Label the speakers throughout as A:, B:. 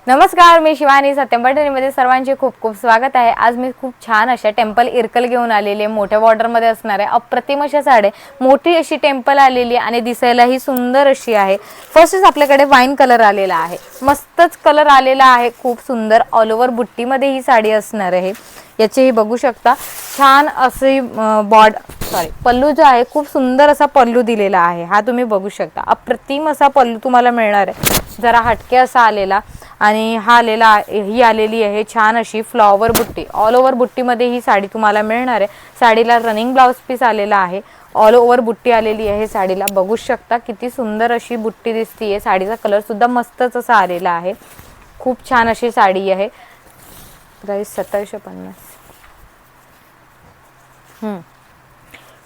A: नमस्कार, मी शिवानी. सत्यम पैठणीमध्ये सर्वांचे खूप खूप स्वागत आहे. आज मी खूप छान अशा टेम्पल इरकल घेऊन आलेली आहे. मोठ्या बॉर्डरमध्ये असणार आहे. अप्रतिम अशा साड्या, मोठी अशी टेम्पल आलेली आणि दिसायलाही सुंदर अशी आहे. फर्स्टच आपल्याकडे वाईन कलर आलेला आहे. मस्तच कलर आलेला आहे, खूप सुंदर. ऑल ओव्हर बुट्टीमध्ये ही साडी असणार आहे. याचेही बघू शकता छान असे पल्लू जो आहे खूप सुंदर असा पल्लू दिलेला आहे. हा तुम्ही बघू शकता. अप्रतिम असा पल्लू तुम्हाला मिळणार आहे. जरा हटके असा आलेला आणि ही आलेली आहे छान अशी फ्लॉवर बुट्टी. ऑल ओव्हर बुट्टीमध्ये ही साडी तुम्हाला मिळणार आहे. साडीला रनिंग ब्लाउज पीस आलेला आहे. ऑल ओव्हर बुट्टी आलेली आहे साडीला. बघू शकता किती सुंदर अशी बुट्टी दिसतीये. साडीचा कलर सुद्धा मस्तच असा आलेला आहे. खूप छान अशी साडी आहे. प्राइस 2750.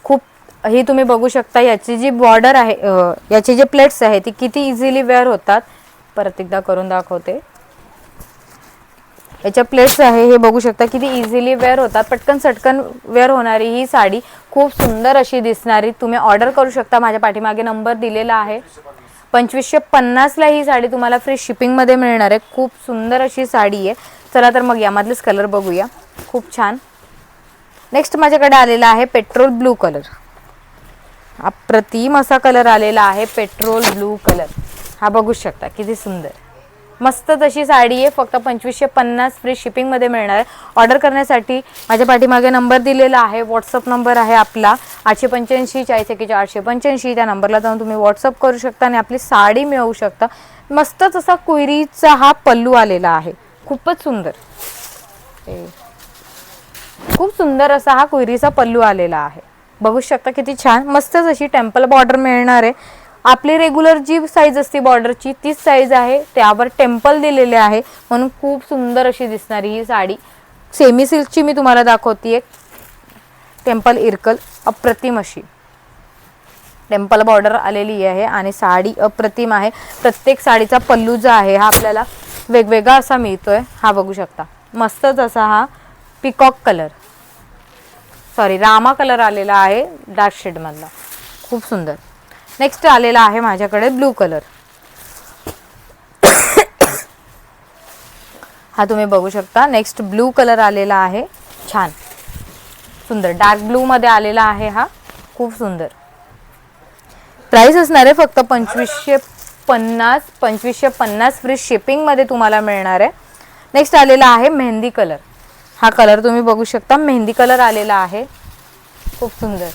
A: खूप ही तुम्ही बघू शकता. याची जी बॉर्डर आहे, याचे जे प्लेट्स आहे ती किती इझिली वेअर होतात. परत एकदा करून दाखवते. याच्या प्लेट्स आहे हे बघू शकता किती इझिली वेअर होतात. पटकन सटकन वेअर होणारी ही साडी खूप सुंदर अशी दिसणारी. तुम्ही ऑर्डर करू शकता. माझ्या पाठीमागे नंबर दिलेला आहे. 2550 ला ही साडी तुम्हाला फ्री शिपिंग मध्ये मिळणार आहे. खूप सुंदर अशी साडी आहे. चला तर मग यामधलेच कलर बघूया. खूप छान. नेक्स्ट माझ्याकडे आलेला आहे पेट्रोल ब्लू कलर. अप्रतिम असा कलर आलेला आहे, पेट्रोल ब्लू कलर. हा बघू शकता किती सुंदर मस्त तशी साडी आहे. फक्त 2550 फ्री शिपिंग मध्ये मिळणार आहे. ऑर्डर करण्यासाठी माझ्या पाठीमागे नंबर दिलेला आहे. व्हॉट्सअप नंबर आहे आपला 885 40 485. त्या नंबरला जाऊन तुम्ही व्हॉट्सअप करू शकता आणि आपली साडी मिळवू शकता. मस्तच असा कुयरीचा हा पल्लू आलेला आहे. खूपच सुंदर, खूप सुंदर असा हा कुयरीचा पल्लू आलेला आहे. बघू शकता किती छान. मस्तच अशी टेम्पल बॉर्डर मिळणार आहे. आपली रेग्युलर जी साईज असते बॉर्डरची तीच साईज आहे. त्यावर टेम्पल दिलेले आहे म्हणून खूप सुंदर अशी दिसणारी ही साडी. सेमी सिल्कची मी तुम्हाला दाखवते. टेम्पल इरकल अप्रतिम अशी टेम्पल बॉर्डर आलेली आहे आणि साडी अप्रतिम आहे. प्रत्येक साडीचा पल्लू जो आहे हा आपल्याला वेगवेगळा असा मिळतोय. हा बघू शकता. मस्तच असा हा पिकॉक कलर, रामा कलर आलेला आहे डार्क शेड मधला. खूप सुंदर. नेक्स्ट आलेला आहे माझ्याकडे ब्लू कलर. हा तुम्ही बघू शकता. नेक्स्ट ब्लू कलर आलेला आहे. छान सुंदर डार्क ब्लू मध्ये आलेला आहे हा. खूप सुंदर. प्राइस असणार आहे फक्त 2550 फ्री शिपिंग मध्ये तुम्हाला मिळणार आहे. नेक्स्ट आलेला आहे मेहंदी कलर. हा कलर तुम्ही बघू शकता. मेहंदी कलर आलेला आहे. खूप सुंदर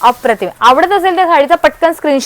A: अप्रतिम. आवडत असेल त्या साडीचा पटकन स्क्रीनशॉट